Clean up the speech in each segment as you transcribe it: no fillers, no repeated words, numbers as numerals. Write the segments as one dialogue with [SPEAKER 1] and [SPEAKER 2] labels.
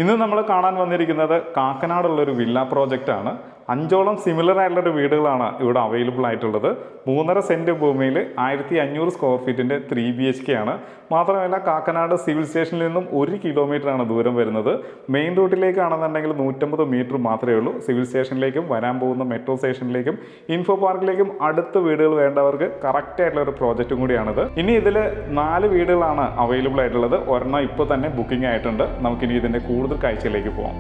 [SPEAKER 1] ഇന്ന് നമ്മൾ കാണാൻ വന്നിരിക്കുന്നത് കാക്കനാടുള്ളൊരു വില്ല പ്രോജക്റ്റാണ്. 5ഓളം സിമിലർ ആയിട്ടുള്ളൊരു വീടുകളാണ് ഇവിടെ അവൈലബിൾ ആയിട്ടുള്ളത്. 3.5 സെൻറ്റ് ഭൂമിയിൽ 1500 സ്ക്വയർ ഫീറ്റിൻ്റെ 3 BHK ആണ്. മാത്രമല്ല കാക്കനാട് സിവിൽ സ്റ്റേഷനിൽ നിന്നും 1 കിലോമീറ്ററാണ് ദൂരം വരുന്നത്. മെയിൻ റൂട്ടിലേക്കാണെന്നുണ്ടെങ്കിൽ 150 മീറ്റർ മാത്രമേ ഉള്ളൂ. സിവിൽ സ്റ്റേഷനിലേക്കും വരാൻ പോകുന്ന മെട്രോ സ്റ്റേഷനിലേക്കും ഇൻഫോ പാർക്കിലേക്കും അടുത്ത വീടുകൾ വേണ്ടവർക്ക് കറക്റ്റ് ആയിട്ടുള്ള ഒരു പ്രോജക്റ്റും കൂടിയാണിത്. ഇനി ഇതിൽ 4 വീടുകളാണ് അവൈലബിൾ ആയിട്ടുള്ളത്. ഒരെണ്ണം ഇപ്പോൾ തന്നെ ബുക്കിംഗ് ആയിട്ടുണ്ട്. നമുക്കിനി ഇതിൻ്റെ കൂടുതൽ കാഴ്ചയിലേക്ക് പോകാം.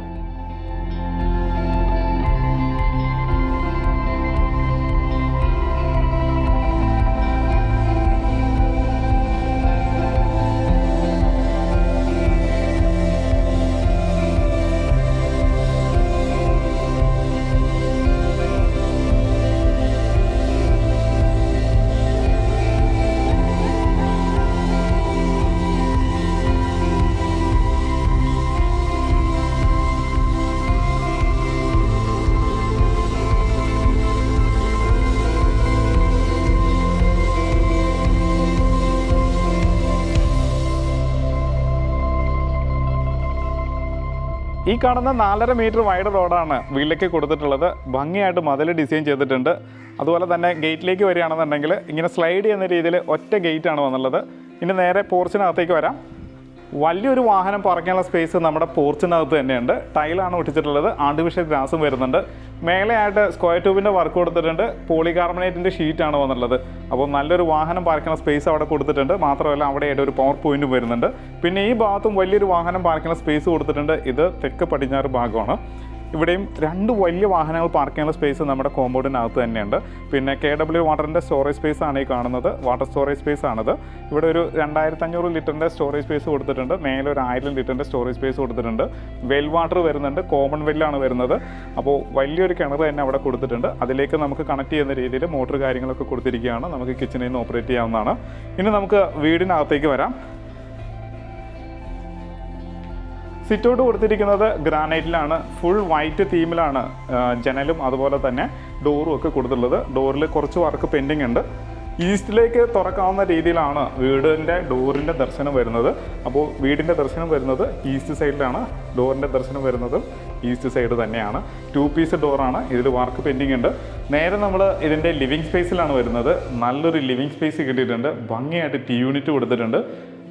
[SPEAKER 1] ഈ കാണുന്ന 4.5 മീറ്റർ വൈഡ് റോഡാണ് വീട്ടിലേക്ക് കൊടുത്തിട്ടുള്ളത്. ഭംഗിയായിട്ട് മതിൽ ഡിസൈൻ ചെയ്തിട്ടുണ്ട്. അതുപോലെ തന്നെ ഗേറ്റിലേക്ക് വരികയാണെന്നുണ്ടെങ്കിൽ ഇങ്ങനെ സ്ലൈഡ് ചെയ്യുന്ന രീതിയിൽ ഒറ്റ ഗേറ്റാണ് വന്നുള്ളത്. ഇനി നേരെ പോർച്ചിനകത്തേക്ക് വരാം. വലിയൊരു വാഹനം പാർക്കാനുള്ള സ്പേസ് നമ്മുടെ പോർച്ചിനകത്ത് തന്നെയുണ്ട്. ടൈലാണ് ഒട്ടിച്ചിട്ടുള്ളത്. ആർട്ടിഫിഷ്യൽ ഗ്രാസും വരുന്നുണ്ട്. മേലെയായിട്ട് സ്ക്വയർ ട്യൂബിൻ്റെ വർക്ക് കൊടുത്തിട്ടുണ്ട്. പോളികാർബണേറ്റിൻ്റെ ഷീറ്റാണ് വന്നുള്ളത്. അപ്പോൾ നല്ലൊരു വാഹനം പാർക്കാനുള്ള സ്പേസ് അവിടെ കൊടുത്തിട്ടുണ്ട്. മാത്രമല്ല അവിടെയായിട്ട് ഒരു പവർ പോയിൻറ്റും വരുന്നുണ്ട്. പിന്നെ ഈ ഭാഗത്തും വലിയൊരു വാഹനം പാർക്കാനുള്ള സ്പേസ് കൊടുത്തിട്ടുണ്ട്. ഇത് തെക്ക് പടിഞ്ഞാറ് ഭാഗമാണ്. ഇവിടെയും 2 വലിയ വാഹനങ്ങൾ പാർക്ക് ചെയ്യാനുള്ള സ്പേസ് നമ്മുടെ കോമ്പൗണ്ടിനകത്ത് തന്നെയുണ്ട്. പിന്നെ KW വാട്ടറിൻ്റെ സ്റ്റോറേജ് സ്പേസ് ആണ് ഈ കാണുന്നത്. വാട്ടർ സ്റ്റോറേജ് സ്പേസ് ആണിത്. ഇവിടെ ഒരു 2500 ലിറ്ററിൻ്റെ സ്റ്റോറേജ് സ്പേസ് കൊടുത്തിട്ടുണ്ട്. മേലെ ഒരു 1000 ലിറ്ററിൻ്റെ സ്റ്റോറേജ് സ്പേസ് കൊടുത്തിട്ടുണ്ട്. വെൽ വാട്ടർ വരുന്നുണ്ട്. കോമൺ വെല്ലാണ് വരുന്നത്. അപ്പോൾ വലിയൊരു കിണർ തന്നെ അവിടെ കൊടുത്തിട്ടുണ്ട്. അതിലേക്ക് നമുക്ക് കണക്ട് ചെയ്യുന്ന രീതിയിൽ മോട്ടർ കാര്യങ്ങളൊക്കെ കൊടുത്തിരിക്കുകയാണ്. നമുക്ക് കിച്ചണിൽ നിന്ന് ഓപ്പറേറ്റ് ചെയ്യാവുന്നതാണ്. ഇനി നമുക്ക് വീടിനകത്തേക്ക് വരാം. സിറ്റൗട്ട് കൊടുത്തിരിക്കുന്നത് ഗ്രാനൈറ്റിലാണ്. ഫുൾ വൈറ്റ് തീമിലാണ് ജനലും അതുപോലെ തന്നെ ഡോറും ഒക്കെ കൊടുത്തിട്ടുള്ളത്. ഡോറിൽ കുറച്ച് വർക്ക് പെൻഡിങ് ഉണ്ട്. ഈസ്റ്റിലേക്ക് തുറക്കാവുന്ന രീതിയിലാണ് വീടിൻ്റെ ഡോറിൻ്റെ ദർശനം വരുന്നത്. അപ്പോൾ വീടിൻ്റെ ദർശനം വരുന്നത് ഈസ്റ്റ് സൈഡിലാണ്. ഡോറിൻ്റെ ദർശനം വരുന്നത് ഈസ്റ്റ് സൈഡ് തന്നെയാണ്. 2 പീസ് ഡോറാണ്. ഇതിൽ വർക്ക് പെൻഡിങ് ഉണ്ട്. നേരെ നമ്മൾ ഇതിൻ്റെ ലിവിങ് സ്പേസിലാണ് വരുന്നത്. നല്ലൊരു ലിവിങ് സ്പേസ് കിട്ടിയിട്ടുണ്ട്. ഭംഗിയായിട്ട് TV യൂണിറ്റ് കൊടുത്തിട്ടുണ്ട്.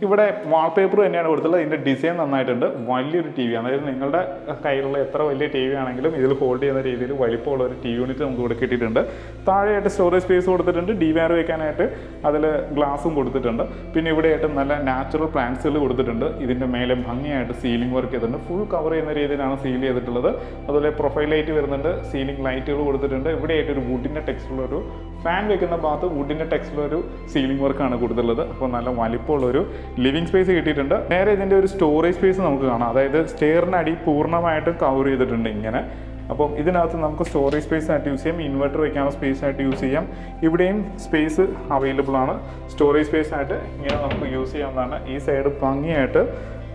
[SPEAKER 1] ഇവിടെ വാൾപേപ്പർ തന്നെയാണ് കൊടുത്തുള്ളത്. ഇതിൻ്റെ ഡിസൈൻ നന്നായിട്ടുണ്ട്. വലിയൊരു TV ആണ്. അതായത് നിങ്ങളുടെ കയ്യിലുള്ള എത്ര വലിയ TV ആണെങ്കിലും ഇതിൽ ഹോൾഡ് ചെയ്യുന്ന രീതിയിൽ വലിപ്പമുള്ള ഒരു TV യൂണിറ്റ് നമുക്ക് ഇവിടെ കിട്ടിയിട്ടുണ്ട്. താഴെയായിട്ട് സ്റ്റോറേജ് സ്പേസ് കൊടുത്തിട്ടുണ്ട്. DVR വയ്ക്കാനായിട്ട് അതിൽ ഗ്ലാസും കൊടുത്തിട്ടുണ്ട്. പിന്നെ ഇവിടെയായിട്ട് നല്ല നാച്ചുറൽ പ്ലാന്റ്സുകൾ കൊടുത്തിട്ടുണ്ട്. ഇതിൻ്റെ മേലെ ഭംഗിയായിട്ട് സീലിംഗ് വർക്ക് ചെയ്തിട്ടുണ്ട്. ഫുൾ കവർ ചെയ്യുന്ന രീതിയിലാണ് സീൽ ചെയ്തിട്ടുള്ളത്. അതുപോലെ പ്രൊഫൈൽ ലൈറ്റ് വരുന്നുണ്ട്. സീലിംഗ് ലൈറ്റുകൾ കൊടുത്തിട്ടുണ്ട്. ഇവിടെയായിട്ട് ഒരു വുഡിൻ്റെ ടെക്സ്റ്റുള്ളൊരു ഫാൻ വെക്കുന്ന ഭാഗത്ത് വുഡിൻ്റെ ടെക്സ്റ്റുള്ളൊരു സീലിംഗ് വർക്കാണ് കൊടുത്തിട്ടുള്ളത്. അപ്പോൾ നല്ല വലിപ്പമുള്ളൊരു ലിവിങ് സ്പേസ് കിട്ടിയിട്ടുണ്ട്. നേരെ ഇതിൻ്റെ ഒരു സ്റ്റോറേജ് സ്പേസ് നമുക്ക് കാണാം. അതായത് സ്റ്റെയറിൻ്റെ അടി പൂർണ്ണമായിട്ടും കവർ ചെയ്തിട്ടുണ്ട് ഇങ്ങനെ. അപ്പം ഇതിനകത്ത് നമുക്ക് സ്റ്റോറേജ് സ്പേസ് ആയിട്ട് യൂസ് ചെയ്യാം. ഇൻവെർട്ടർ വയ്ക്കാനുള്ള സ്പേസ് ആയിട്ട് യൂസ് ചെയ്യാം. ഇവിടെയും സ്പേസ് അവൈലബിൾ ആണ്. സ്റ്റോറേജ് സ്പേസ് ആയിട്ട് ഇങ്ങനെ നമുക്ക് യൂസ് ചെയ്യാവുന്നതാണ്. ഈ സൈഡ് ഭംഗിയായിട്ട്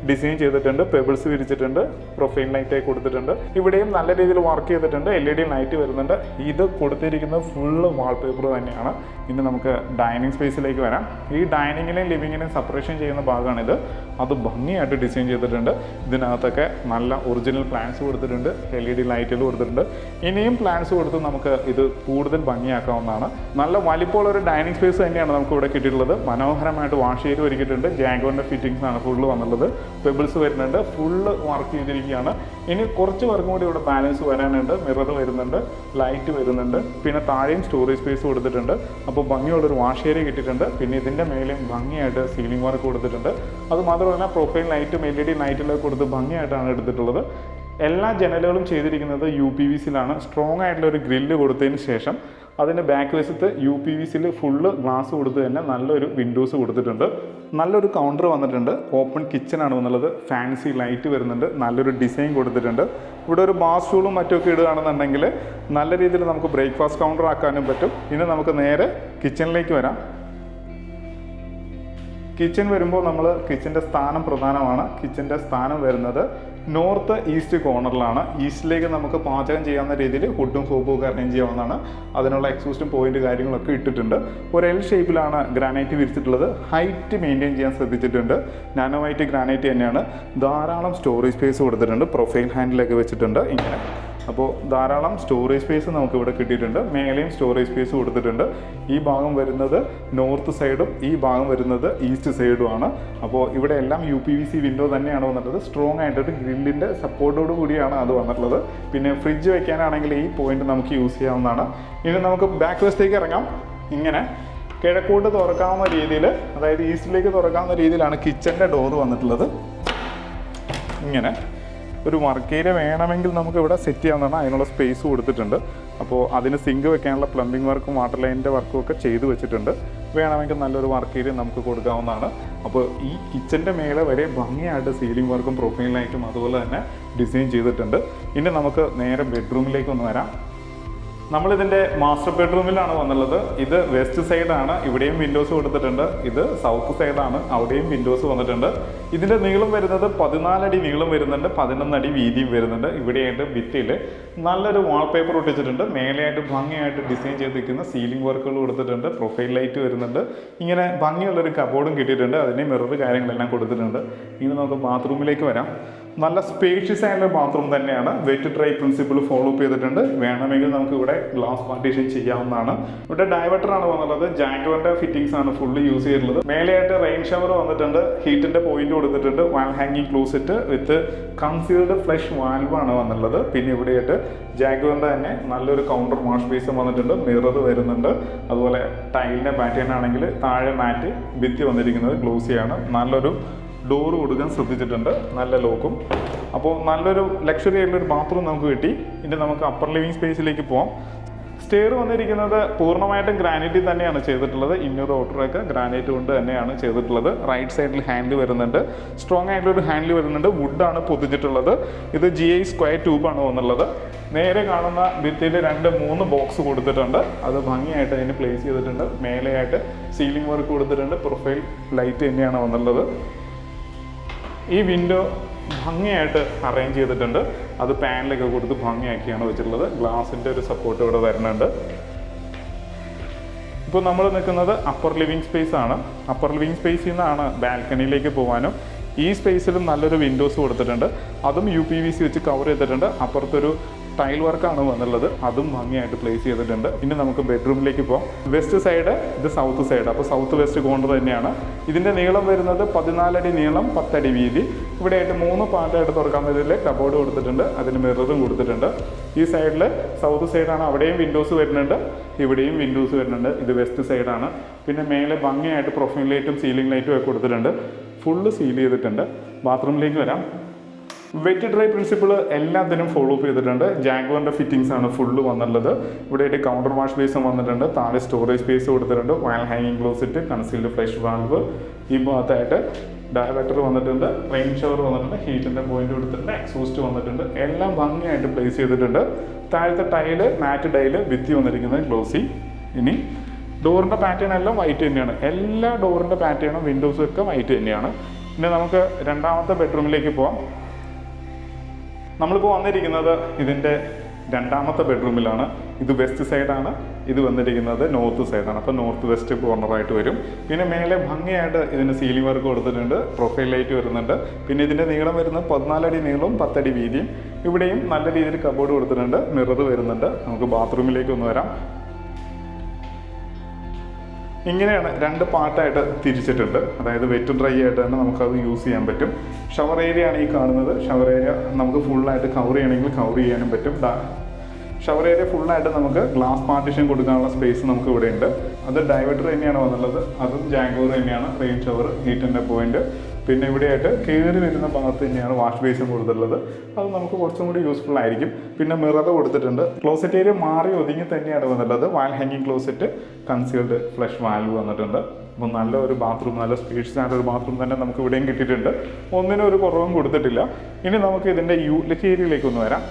[SPEAKER 1] ഡിസൈൻ ചെയ്തിട്ടുണ്ട്. പെബിൾസ് വിരിച്ചിട്ടുണ്ട്. പ്രൊഫൈൽ ലൈറ്റായി കൊടുത്തിട്ടുണ്ട്. ഇവിടെയും നല്ല രീതിയിൽ വർക്ക് ചെയ്തിട്ടുണ്ട്. LED ലൈറ്റ് വരുന്നുണ്ട്. ഇത് കൊടുത്തിരിക്കുന്നത് ഫുള്ള് വാൾപേപ്പർ തന്നെയാണ്. ഇനി നമുക്ക് ഡൈനിങ് സ്പേസിലേക്ക് വരാം. ഈ ഡൈനിങ്ങിനെയും ലിവിങ്ങിനെയും സെപ്പറേഷൻ ചെയ്യുന്ന ഭാഗമാണിത്. അത് ഭംഗിയായിട്ട് ഡിസൈൻ ചെയ്തിട്ടുണ്ട്. ഇതിനകത്തൊക്കെ നല്ല ഒറിജിനൽ പ്ലാൻസ് കൊടുത്തിട്ടുണ്ട്. LED ലൈറ്റുകൾ കൊടുത്തിട്ടുണ്ട്. ഇനിയും പ്ലാൻസ് കൊടുത്ത് നമുക്ക് ഇത് കൂടുതൽ ഭംഗിയാക്കാവുന്നതാണ്. നല്ല വലിപ്പമുള്ള ഒരു ഡൈനിങ് സ്പേസ് തന്നെയാണ് നമുക്ക് ഇവിടെ കിട്ടിയിട്ടുള്ളത്. മനോഹരമായിട്ട് വാഷ് ചെയ്ത് ഒരുക്കിയിട്ടുണ്ട്. ജാഗോറിൻ്റെ ഫിറ്റിംഗ്സ് ആണ് ഫുള്ള് വന്നുള്ളത്. പെബിൾസ് വരുന്നുണ്ട്. ഫുള്ള് വർക്ക് ചെയ്തിരിക്കുകയാണ്. ഇനി കുറച്ച് വർക്കും കൂടി ഇവിടെ ബാലൻസ് വരാനുണ്ട്. മിറർ വരുന്നുണ്ട്. ലൈറ്റ് വരുന്നുണ്ട്. പിന്നെ താഴെയും സ്റ്റോറേജ് സ്പേസ് കൊടുത്തിട്ടുണ്ട്. അപ്പോൾ ഭംഗിയുള്ളൊരു വാഷ് ഏരിയ കിട്ടിയിട്ടുണ്ട്. പിന്നെ ഇതിൻ്റെ മേലെയും ഭംഗിയായിട്ട് സീലിംഗ് വർക്ക് കൊടുത്തിട്ടുണ്ട്. അതുമാത്രമല്ല പ്രൊഫൈൽ ലൈറ്റും LED ലൈറ്റിലൊക്കെ കൊടുത്ത് ഭംഗിയായിട്ടാണ് എടുത്തിട്ടുള്ളത്. എല്ലാ ജനലുകളും ചെയ്തിരിക്കുന്നത് UPVCയിലാണ്. സ്ട്രോങ് ആയിട്ടുള്ള ഒരു ഗ്രില്ല് കൊടുത്തതിന് ശേഷം അതിൻ്റെ ബാക്ക് വശത്ത് UPVCയിൽ ഫുള്ള് ഗ്ലാസ് കൊടുത്ത് തന്നെ നല്ലൊരു വിൻഡോസ് കൊടുത്തിട്ടുണ്ട്. നല്ലൊരു കൗണ്ടർ വന്നിട്ടുണ്ട്. ഓപ്പൺ കിച്ചണാണ് വന്നുള്ളത്. ഫാൻസി ലൈറ്റ് വരുന്നുണ്ട്. നല്ലൊരു ഡിസൈൻ കൊടുത്തിട്ടുണ്ട്. ഇവിടെ ഒരു ബാർ സ്റ്റൂളും മറ്റുമൊക്കെ ഇടുകയാണെന്നുണ്ടെങ്കിൽ നല്ല രീതിയിൽ നമുക്ക് ബ്രേക്ക്ഫാസ്റ്റ് കൗണ്ടർ ആക്കാനും പറ്റും. ഇനി നമുക്ക് നേരെ കിച്ചണിലേക്ക് വരാം. കിച്ചൺ വരുമ്പോൾ നമ്മൾ കിച്ചൻ്റെ സ്ഥാനം പ്രധാനമാണ്. കിച്ചൻ്റെ സ്ഥാനം വരുന്നത് നോർത്ത് ഈസ്റ്റ് കോർണറിലാണ്. ഈസ്റ്റിലേക്ക് നമുക്ക് പാചകം ചെയ്യാവുന്ന രീതിയിൽ ഹുഡും ഹോബും ഒക്കെ അറേഞ്ച് ചെയ്യാവുന്നതാണ്. അതിനുള്ള എക്സോസ്റ്റും പോയിന്റ് കാര്യങ്ങളൊക്കെ ഇട്ടിട്ടുണ്ട്. ഒരു എൽ ഷേപ്പിലാണ് ഗ്രാനൈറ്റ് വിരിച്ചിട്ടുള്ളത്. ഹൈറ്റ് മെയിൻറ്റെയിൻ ചെയ്യാൻ ശ്രദ്ധിച്ചിട്ടുണ്ട്. നാനോ വൈറ്റ് ഗ്രാനൈറ്റ് തന്നെയാണ്. ധാരാളം സ്റ്റോറേജ് സ്പേസ് കൊടുത്തിട്ടുണ്ട്. പ്രൊഫൈൽ ഹാൻഡിലൊക്കെ വെച്ചിട്ടുണ്ട് ഇങ്ങനെ. അപ്പോൾ ധാരാളം സ്റ്റോറേജ് സ്പേസ് നമുക്ക് ഇവിടെ കിട്ടിയിട്ടുണ്ട്. മേലെയും സ്റ്റോറേജ് സ്പേസ് കൊടുത്തിട്ടുണ്ട്. ഈ ഭാഗം വരുന്നത് നോർത്ത് സൈഡും ഈ ഭാഗം വരുന്നത് ഈസ്റ്റ് സൈഡുമാണ്. അപ്പോൾ ഇവിടെ എല്ലാം UPVC വിൻഡോ തന്നെയാണ് വന്നിട്ടുള്ളത്. സ്ട്രോങ് ആയിട്ടൊരു ഗ്രില്ലിൻ്റെ സപ്പോർട്ടോട് കൂടിയാണ് അത് വന്നിട്ടുള്ളത്. പിന്നെ ഫ്രിഡ്ജ് വെക്കാനാണെങ്കിൽ ഈ പോയിന്റ് നമുക്ക് യൂസ് ചെയ്യാവുന്നതാണ്. ഇനി നമുക്ക് ബാക്ക് വശത്തേക്ക് ഇറങ്ങാം. ഇങ്ങനെ കിഴക്കോട്ട് തുറക്കാവുന്ന രീതിയിൽ, അതായത് ഈസ്റ്റിലേക്ക് തുറക്കാവുന്ന രീതിയിലാണ് കിച്ചൻ്റെ ഡോറ് വന്നിട്ടുള്ളത്. ഇങ്ങനെ ഒരു വർക്ക് ഏരിയ വേണമെങ്കിൽ നമുക്ക് ഇവിടെ സെറ്റ് ചെയ്യാവുന്നതാണ്. അതിനുള്ള സ്പേസ് കൊടുത്തിട്ടുണ്ട്. അപ്പോൾ അതിന് സിങ്ക് വെക്കാനുള്ള പ്ലംബിംഗ് വർക്കും വാട്ടർ ലൈനിൻ്റെ വർക്കും ഒക്കെ ചെയ്തു വെച്ചിട്ടുണ്ട്. വേണമെങ്കിൽ നല്ലൊരു വർക്ക് ഏരിയ നമുക്ക് കൊടുക്കാവുന്നതാണ്. അപ്പോൾ ഈ കിച്ചൻ്റെ മേലെ വരെ ഭംഗിയായിട്ട് സീലിംഗ് വർക്കും പ്രൊഫൈൽ ലൈറ്റും അതുപോലെ തന്നെ ഡിസൈൻ ചെയ്തിട്ടുണ്ട്. ഇനി നമുക്ക് നേരെ ബെഡ്റൂമിലേക്ക് ഒന്ന് വരാം. നമ്മളിതിൻ്റെ മാസ്റ്റർ ബെഡ്റൂമിലാണ് വന്നുള്ളത്. ഇത് വെസ്റ്റ് സൈഡാണ്. ഇവിടെയും വിൻഡോസ് കൊടുത്തിട്ടുണ്ട്. ഇത് സൗത്ത് സൈഡാണ്. അവിടെയും വിൻഡോസ് വന്നിട്ടുണ്ട്. ഇതിൻ്റെ നീളം വരുന്നത് 14 അടി നീളം വരുന്നുണ്ട്, 11 അടി വീതിയും വരുന്നുണ്ട്. ഇവിടെയായിട്ട് ഭിത്തിയിൽ നല്ലൊരു വാൾപേപ്പർ ഒട്ടിച്ചിട്ടുണ്ട്. മേലെയായിട്ട് ഭംഗിയായിട്ട് ഡിസൈൻ ചെയ്തിരിക്കുന്ന സീലിംഗ് വർക്കുകൾ കൊടുത്തിട്ടുണ്ട്. പ്രൊഫൈൽ ലൈറ്റ് വരുന്നുണ്ട്. ഇങ്ങനെ ഭംഗിയുള്ളൊരു കബോർഡും കിട്ടിയിട്ടുണ്ട്. അതിന് മിറർ കാര്യങ്ങളെല്ലാം കൊടുത്തിട്ടുണ്ട്. ഇനി നമുക്ക് ബാത്റൂമിലേക്ക് വരാം. നല്ല സ്പേഷ്യസ് ആയിട്ടുള്ള ബാത്റൂം തന്നെയാണ്. Wet dry principle follow up ചെയ്തിട്ടുണ്ട്. വേണമെങ്കിൽ നമുക്ക് ഇവിടെ ഗ്ലാസ് പാർട്ടീഷൻ ചെയ്യാവുന്നതാണ്. ഇവിടെ ഡൈവേർട്ടറാണ് വന്നുള്ളത്. ജാഗ്വറിന്റെ ഫിറ്റിംഗ്സ് ആണ് ഫുള്ള് യൂസ് ചെയ്തിട്ടുള്ളത്. മേലെയായിട്ട് റെയിൻ ഷവർ വന്നിട്ടുണ്ട്. ഹീറ്റിന്റെ പോയിന്റ് കൊടുത്തിട്ടുണ്ട്. വാൽ ഹാങ്ങിങ് ക്ലോസറ്റ് വിത്ത് കൺസീൽഡ് ഫ്ലഷ് വാൽവ് ആണ് വന്നുള്ളത്. പിന്നെ ഇവിടെയായിട്ട് ജാഗ്വറിന്റെ തന്നെ നല്ലൊരു കൗണ്ടർ വാഷ് ബേസും വന്നിട്ടുണ്ട്. മിറർ വരുന്നുണ്ട്. അതുപോലെ ടൈലിന്റെ പാറ്റേൺ ആണെങ്കിൽ താഴെ മാറ്റ് ഭിത്തി വന്നിരിക്കുന്നത് ഗ്ലോസിയാണ്. നല്ലൊരു ഡോറ് കൊടുക്കാൻ ശ്രദ്ധിച്ചിട്ടുണ്ട്. നല്ല ലോക്കും. അപ്പോൾ നല്ലൊരു ലക്ഷറി ആയിട്ടുള്ളൊരു ബാത്റൂം നമുക്ക് കിട്ടി. ഇനി നമുക്ക് അപ്പർ ലിവിങ് സ്പേസിലേക്ക് പോകാം. സ്റ്റെയർ വന്നിരിക്കുന്നത് പൂർണ്ണമായിട്ടും ഗ്രാനൈറ്റിൽ തന്നെയാണ് ചെയ്തിട്ടുള്ളത്. ഇന്നൊരു ഔട്ടറൊക്കെ ഗ്രാനൈറ്റ് കൊണ്ട് തന്നെയാണ് ചെയ്തിട്ടുള്ളത്. റൈറ്റ് സൈഡിൽ ഹാൻഡിൽ വരുന്നുണ്ട്. സ്ട്രോങ് ആയിട്ടുള്ളൊരു ഹാൻഡിൽ വരുന്നുണ്ട്. വുഡാണ് പൊതിഞ്ഞിട്ടുള്ളത്. ഇത് GI സ്ക്വയർ ട്യൂബാണ് വന്നുള്ളത്. നേരെ കാണുന്ന ഭിത്തിയിൽ 2-3 ബോക്സ് കൊടുത്തിട്ടുണ്ട്. അത് ഭംഗിയായിട്ട് അതിന് പ്ലേസ് ചെയ്തിട്ടുണ്ട്. മേലെയായിട്ട് സീലിംഗ് വർക്ക് കൊടുത്തിട്ടുണ്ട്. പ്രൊഫൈൽ ലൈറ്റ് തന്നെയാണ് വന്നുള്ളത്. ഈ വിൻഡോ ഭംഗിയായിട്ട് അറേഞ്ച് ചെയ്തിട്ടുണ്ട്. അത് പാനലൊക്കെ കൊടുത്ത് ഭംഗിയാക്കിയാണ് വെച്ചിട്ടുള്ളത്. ഗ്ലാസിൻ്റെ ഒരു സപ്പോർട്ട് ഇവിടെ വരുന്നുണ്ട്. ഇപ്പോൾ നമ്മൾ നിൽക്കുന്നത് അപ്പർ ലിവിങ് സ്പേസ് ആണ്. അപ്പർ ലിവിങ് സ്പേസിൽ നിന്നാണ് ബാൽക്കണിയിലേക്ക് പോകാനും. ഈ സ്പേസിലും നല്ലൊരു വിൻഡോസ് കൊടുത്തിട്ടുണ്ട്. അതും UPVC വെച്ച് കവർ ചെയ്തിട്ടുണ്ട്. അപ്പുറത്തൊരു ടൈൽ വർക്കാണ് വന്നുള്ളത്. അതും ഭംഗിയായിട്ട് പ്ലേസ് ചെയ്തിട്ടുണ്ട്. ഇനി നമുക്ക് ബെഡ്റൂമിലേക്ക് പോകാം. വെസ്റ്റ് സൈഡ്, ഇത് സൗത്ത് സൈഡ്. അപ്പോൾ സൗത്ത് വെസ്റ്റ് കോർണർ തന്നെയാണ്. ഇതിൻ്റെ നീളം വരുന്നത് 14 അടി നീളം, 10 അടി വീതി. ഇവിടെയായിട്ട് 3 പാർട്ടായിട്ട് തുറക്കാൻ പറ്റില്ല. കബോർഡ് കൊടുത്തിട്ടുണ്ട്. അതിന് മിററും കൊടുത്തിട്ടുണ്ട്. ഈ സൈഡിൽ സൗത്ത് സൈഡാണ്. അവിടെയും വിൻഡോസ് വരുന്നുണ്ട്. ഇവിടെയും വിൻഡോസ് വരുന്നുണ്ട്. ഇത് വെസ്റ്റ് സൈഡാണ്. പിന്നെ മേലെ ഭംഗിയായിട്ട് പ്രൊഫൈൽ ലൈറ്റും സീലിംഗ് ലൈറ്റും ഒക്കെ കൊടുത്തിട്ടുണ്ട്. ഫുള്ള് സീൽ ചെയ്തിട്ടുണ്ട്. ബാത്റൂമിലേക്ക് വരാം. വെറ്റ് ഡ്രൈ പ്രിൻസിപ്പിൾ എല്ലാത്തിനും ഫോളോ അപ്പ് ചെയ്തിട്ടുണ്ട്. ജാഗ്വറിൻ്റെ ഫിറ്റിംഗ്സ് ആണ് ഫുള്ള് വന്നുള്ളത്. ഇവിടെയായിട്ട് കൗണ്ടർ വാഷ് ബേസും വന്നിട്ടുണ്ട്. താഴെ സ്റ്റോറേജ് സ്പേസ് കൊടുത്തിട്ടുണ്ട്. വാൽ ഹാങ്ങിങ് ക്ലോസറ്റ്, കൺസീൽഡ് ഫ്ലഷ് വാൽവ്. ഈ ഭാഗത്തായിട്ട് ഡയറക്ടർ വന്നിട്ടുണ്ട്. റെയിൻ ഷവർ വന്നിട്ടുണ്ട്. ഹീറ്റിൻ്റെ പോയിന്റ് കൊടുത്തിട്ടുണ്ട്. എക്സോസ്റ്റ് വന്നിട്ടുണ്ട്. എല്ലാം ഭംഗിയായിട്ട് പ്ലേസ് ചെയ്തിട്ടുണ്ട്. താഴത്തെ ടൈല് മാറ്റ് ടൈല് ഭിത്തി വന്നിരിക്കുന്നത് ഗ്ലോസി. ഇനി ഡോറിൻ്റെ പാറ്റേൺ എല്ലാം വൈറ്റ് തന്നെയാണ്. എല്ലാ ഡോറിൻ്റെ പാറ്റേണും വിൻഡോസും ഒക്കെ വൈറ്റ് തന്നെയാണ്. പിന്നെ നമുക്ക് രണ്ടാമത്തെ ബെഡ്റൂമിലേക്ക് പോകാം. നമ്മളിപ്പോൾ വന്നിരിക്കുന്നത് ഇതിൻ്റെ രണ്ടാമത്തെ ബെഡ്റൂമിലാണ്. ഇത് വെസ്റ്റ് സൈഡാണ്. ഇത് വന്നിരിക്കുന്നത് നോർത്ത് സൈഡാണ്. അപ്പോൾ നോർത്ത് വെസ്റ്റ് കോർണറായിട്ട് വരും. പിന്നെ മേലെ ഭംഗിയായിട്ട് ഇതിന് സീലിംഗ് വർക്ക് കൊടുത്തിട്ടുണ്ട്. പ്രൊഫൈൽ ലൈറ്റ് വരുന്നുണ്ട്. പിന്നെ ഇതിൻ്റെ നീളം വരുന്നത് 14 അടി നീളവും 10 അടി വീതിയും. ഇവിടെയും നല്ല രീതിയിൽ കബോർഡ് കൊടുത്തിട്ടുണ്ട്. മിറർ വരുന്നുണ്ട്. നമുക്ക് ബാത്റൂമിലേക്ക് ഒന്ന് വരാം. ഇങ്ങനെയാണ് 2 പാർട്ടായിട്ട് തിരിച്ചിട്ടുണ്ട്. അതായത് വെറ്റ് ഡ്രൈ ആയിട്ട് തന്നെ നമുക്കത് യൂസ് ചെയ്യാൻ പറ്റും. ഷവർ ഏരിയ ആണ് ഈ കാണുന്നത്. ഷവർ ഏരിയ നമുക്ക് ഫുള്ളായിട്ട് കവർ ചെയ്യണമെങ്കിൽ കവർ ചെയ്യാനും പറ്റും. ഷവർ ഏരിയ ഫുള്ളായിട്ട് നമുക്ക് ഗ്ലാസ് പാർട്ടീഷൻ കൊടുക്കാനുള്ള സ്പേസ് നമുക്ക് ഇവിടെ ഉണ്ട്. അത് ഡൈവേർട്ടർ തന്നെയാണ് വന്നുള്ളത്. അതും ജാഗ്വർ തന്നെയാണ്. റെയിൻ ഷവർ, ഹീറ്റിൻ്റെ പോയിന്റ്. പിന്നെ ഇവിടെയായിട്ട് കയറി വരുന്ന ഭാഗത്ത് തന്നെയാണ് വാഷ് ബേസും കൊടുത്തിട്ടുള്ളത്. അത് നമുക്ക് കുറച്ചും കൂടി യൂസ്ഫുൾ ആയിരിക്കും. പിന്നെ മിറർ കൊടുത്തിട്ടുണ്ട്. ക്ലോസറ്റ് ഏരിയ മാറി ഒതുങ്ങി തന്നെയാണ് വന്നിട്ടുള്ളത്. വാൽ ഹാങ്ങിങ് ക്ലോസറ്റ്, കൺസീൽഡ് ഫ്ലഷ് വാൽവ് വന്നിട്ടുണ്ട്. അപ്പോൾ നല്ല ഒരു ബാത്റൂം, നല്ല സ്പേഷ്യസ് ആയിട്ട് ഒരു ബാത്റൂം തന്നെ നമുക്ക് ഇവിടെയും കിട്ടിയിട്ടുണ്ട്. ഒന്നിനും ഒരു കുറവും കൊടുത്തിട്ടില്ല. ഇനി നമുക്ക് ഇതിൻ്റെ യൂട്ടിലിറ്റി ഏരിയയിലേക്ക് ഒന്ന് വരാം.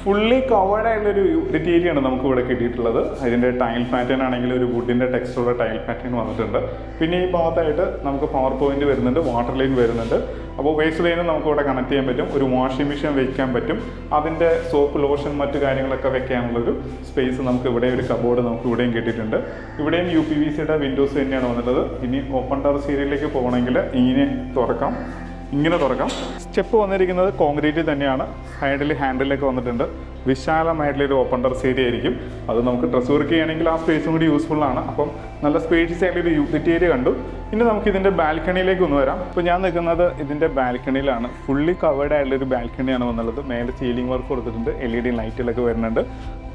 [SPEAKER 1] ഫുള്ളി കവേർഡ് ആയിട്ടുള്ളൊരു യൂട്ടിലിറ്റി ഏരിയ ആണ് നമുക്ക് ഇവിടെ കിട്ടിയിട്ടുള്ളത്. അതിൻ്റെ ടൈൽ പാറ്റേൺ ആണെങ്കിൽ ഒരു വുഡിൻ്റെ ടെക്സ്റ്റുള്ള ടൈൽ പാറ്റേൺ വന്നിട്ടുണ്ട്. പിന്നെ ഈ ഭാഗത്തായിട്ട് നമുക്ക് പവർ പോയിന്റ് വരുന്നുണ്ട്, വാട്ടർ ലൈൻ വരുന്നുണ്ട്. അപ്പോൾ വേസ്റ്റ് ലൈനും നമുക്ക് ഇവിടെ കണക്ട് ചെയ്യാൻ പറ്റും. ഒരു വാഷിംഗ് മെഷീൻ വെക്കാൻ പറ്റും. അതിൻ്റെ സോപ്പ്, ലോഷൻ, മറ്റു കാര്യങ്ങളൊക്കെ വെക്കാനുള്ളൊരു സ്പേസ് നമുക്ക് ഇവിടെ, ഒരു കബോർഡ് നമുക്ക് ഇവിടെയും കിട്ടിയിട്ടുണ്ട്. ഇവിടെയും UPVCയുടെ വിൻഡോസ് തന്നെയാണ് വന്നിട്ടുള്ളത്. ഇനി ഓപ്പൺ ടെറസ് ഏരിയയിലേക്ക് പോകണമെങ്കിൽ ഇങ്ങനെ തുറക്കാം. സ്റ്റെപ്പ് വന്നിരിക്കുന്നത് കോൺക്രീറ്റിൽ തന്നെയാണ്. സൈഡിൽ ഹാൻഡിലൊക്കെ വന്നിട്ടുണ്ട്. വിശാലമായിട്ടുള്ളൊരു ഓപ്പൺ ടെറസ് ഏരിയ ആയിരിക്കും. അത് നമുക്ക് ഡ്രസ് വർക്ക് ചെയ്യുകയാണെങ്കിൽ ആ സ്പേസും കൂടി യൂസ്ഫുള്ളാണ്. അപ്പം നല്ല സ്പേഷ്യസ് ആയിട്ടുള്ളൊരു യൂട്ടിലിറ്റി ഏരിയ കണ്ടു. ഇനി നമുക്ക് ഇതിൻ്റെ ബാൽക്കണിയിലേക്ക് ഒന്ന് വരാം. ഇപ്പോൾ ഞാൻ നിൽക്കുന്നത് ഇതിൻ്റെ ബാൽക്കണിയിലാണ്. ഫുള്ളി കവേർഡ് ആയിട്ടുള്ളൊരു ബാൽക്കണിയാണ് വന്നുള്ളത്. മേലെ സീലിംഗ് വർക്ക് കൊടുത്തിട്ടുണ്ട്. LED ലൈറ്റുകളൊക്കെ വരുന്നുണ്ട്.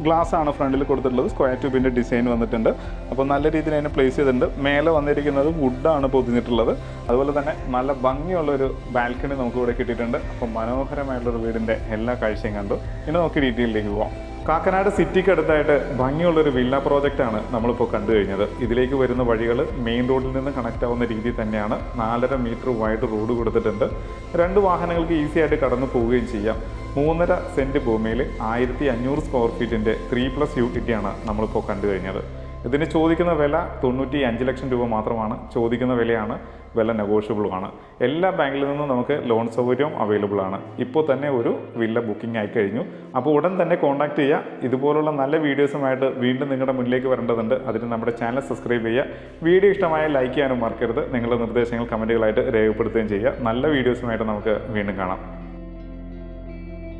[SPEAKER 1] ഗ്ലാസ് ആണ് ഫ്രണ്ടിൽ കൊടുത്തിട്ടുള്ളത്. സ്ക്വയർ ട്യൂബിൻ്റെ ഡിസൈൻ വന്നിട്ടുണ്ട്. അപ്പോൾ നല്ല രീതിയിൽ അതിനെ പ്ലേസ് ചെയ്തിട്ടുണ്ട്. മേലെ വന്നിരിക്കുന്നത് വുഡാണ് പൊതിഞ്ഞിട്ടുള്ളത്. അതുപോലെ തന്നെ നല്ല ഭംഗിയുള്ളൊരു ബാൽക്കണി നമുക്ക് ഇവിടെ കിട്ടിയിട്ടുണ്ട്. അപ്പോൾ മനോഹരമായിട്ടുള്ളൊരു വീടിൻ്റെ എല്ലാ കാഴ്ചയും കണ്ടു. ഇനി നമുക്ക് ഡീറ്റെയിലേക്ക് പോവാം. കാക്കനാട് സിറ്റിക്ക് അടുത്തായിട്ട് ഭംഗിയുള്ളൊരു വില്ല പ്രോജക്റ്റാണ് നമ്മളിപ്പോൾ കണ്ടു കഴിഞ്ഞത്. ഇതിലേക്ക് വരുന്ന വഴികൾ മെയിൻ റോഡിൽ നിന്ന് കണക്റ്റ് ആവുന്ന രീതി തന്നെയാണ്. 4.5 മീറ്റർ വൈഡ് റോഡ് കൊടുത്തിട്ടുണ്ട്. 2 വാഹനങ്ങൾക്ക് ഈസി ആയിട്ട് കടന്നു പോവുകയും ചെയ്യാം. 3.5 സെൻറ്റ് ഭൂമിയിൽ 1500 സ്ക്വയർ ഫീറ്റിൻ്റെ 3+ യൂട്ടിലിറ്റിയാണ് നമ്മളിപ്പോൾ കണ്ടു കഴിഞ്ഞത്. ഇതിന് ചോദിക്കുന്ന വില 95 ലക്ഷം രൂപ മാത്രമാണ്. ചോദിക്കുന്ന വിലയാണ്, വില നെഗോഷ്യബിളുമാണ്. എല്ലാ ബാങ്കിൽ നിന്നും നമുക്ക് ലോൺ സൗകര്യവും അവൈലബിൾ ആണ്. ഇപ്പോൾ തന്നെ ഒരു വില്ല ബുക്കിംഗ് ആയി കഴിഞ്ഞു. അപ്പോൾ ഉടൻ തന്നെ കോൺടാക്ട് ചെയ്യുക. ഇതുപോലുള്ള നല്ല വീഡിയോസുമായിട്ട് വീണ്ടും നിങ്ങളുടെ മുന്നിലേക്ക് വരേണ്ടതുണ്ട്. അതിന് നമ്മുടെ ചാനൽ സബ്സ്ക്രൈബ് ചെയ്യുക. വീഡിയോ ഇഷ്ടമായ ലൈക്ക് ചെയ്യാനും മറക്കരുത്. നിങ്ങളുടെ നിർദ്ദേശങ്ങൾ കമൻറ്റുകളായിട്ട് രേഖപ്പെടുത്തുകയും ചെയ്യുക. നല്ല വീഡിയോസുമായിട്ട് നമുക്ക് വീണ്ടും കാണാം.